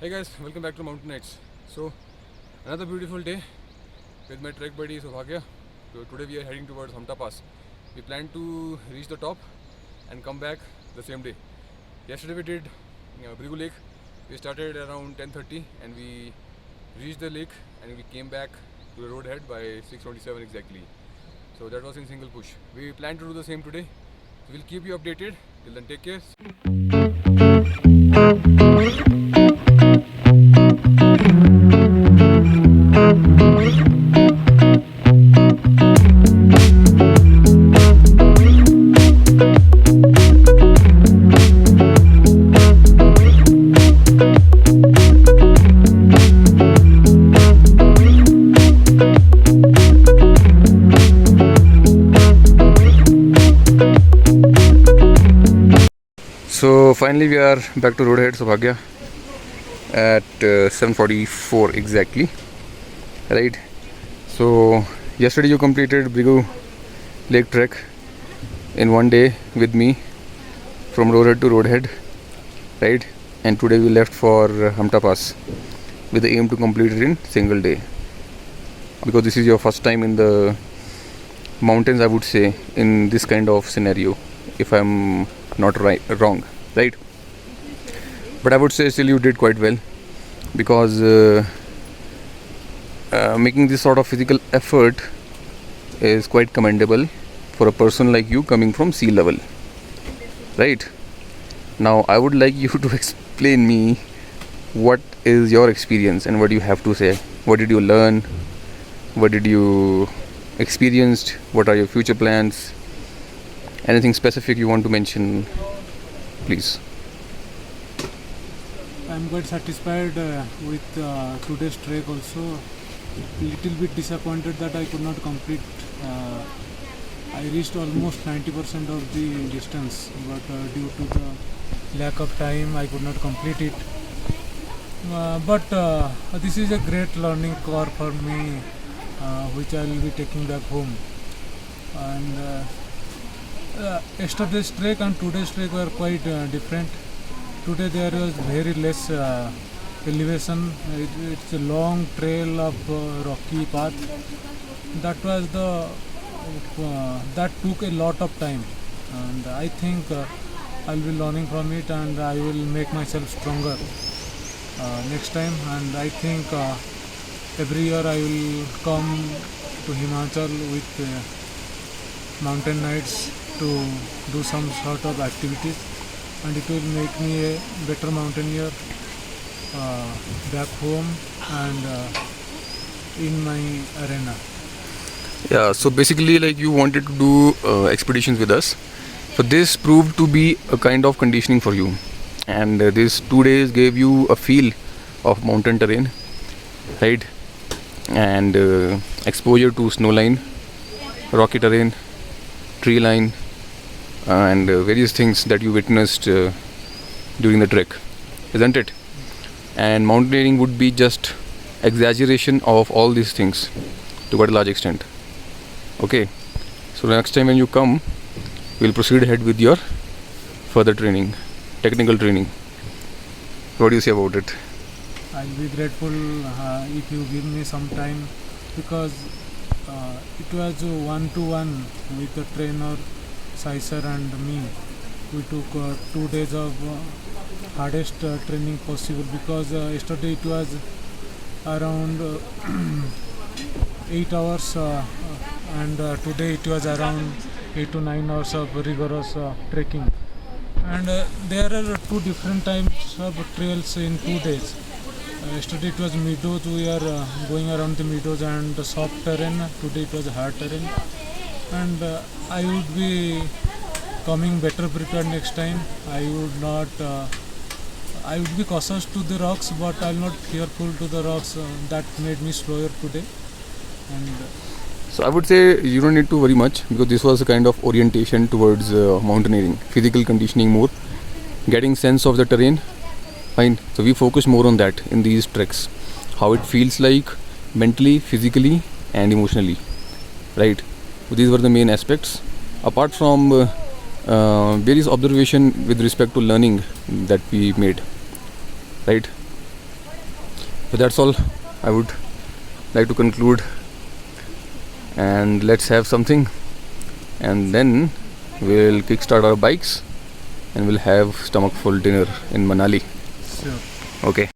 Hey guys, welcome back to Mountain Nights. So, another beautiful day with my trek buddy Saubhagya. So, today we are heading towards Hamta Pass. We plan to reach the top and come back the same day. Yesterday we did Brigu Lake. We started around 10:30 and we reached the lake and we came back to the road head by 6:27 exactly. So that was in single push. We plan to do the same today. So we'll keep you updated. Till then, take care. So finally we are back to roadhead Saubhagya at 7:44 exactly, right? So yesterday you completed Brigu Lake trek in one day with me from roadhead to roadhead, right? And today we left for Hamta Pass with the aim to complete it in single day, because this is your first time in the mountains, I would say, in this kind of scenario, if I'm not wrong, right? But I would say still you did quite well, because making this sort of physical effort is quite commendable for a person like you coming from sea level, right? Now I would like you to explain me what is your experience and what you have to say. What did you learn? What did you experienced? What are your future plans? Anything specific you want to mention, please? I'm quite satisfied with today's trek also. Little bit disappointed that I could not complete. I reached almost 90% of the distance, but due to the lack of time I could not complete it. But this is a great learning curve for me, which I will be taking back home. And yesterday's trek and today's trek were quite different. Today there was very less elevation. It's a long trail of rocky path. That was that took a lot of time, and I think I'll be learning from it, and I will make myself stronger next time. And I think every year I will come to Himachal with mountain nights to do some sort of activities, and it will make me a better mountaineer back home and in my arena. Yeah, so basically like you wanted to do expeditions with us. So this proved to be a kind of conditioning for you, and these 2 days gave you a feel of mountain terrain, right? And exposure to snow line, rocky terrain, tree line, and various things that you witnessed during the trek, isn't it? And mountaineering would be just exaggeration of all these things to quite a large extent. Okay, so next time when you come, we'll proceed ahead with your further training, technical training. What do you say about it? I'll be grateful if you give me some time, because it was one-to-one with the trainer Saisar and me. We took 2 days of hardest training possible, because yesterday it was around 8 hours and today it was around 8 to 9 hours of rigorous trekking. And there are two different types of trails in 2 days. Yesterday it was meadows, we are going around the meadows and the soft terrain. Today it was hard terrain, and I would be coming better prepared next time. I would be cautious to the rocks, but I'll not fearful to the rocks. That made me slower today. And So I would say you don't need to worry much, because this was a kind of orientation towards mountaineering, physical conditioning more, getting sense of the terrain. Fine. So we focus more on that in these treks, how it feels like mentally, physically, and emotionally, right? So these were the main aspects. Apart from various observation with respect to learning that we made, right? So that's all I would like to conclude, and let's have something, and then we'll kickstart our bikes and we'll have stomach full dinner in Manali. Sure. Okay.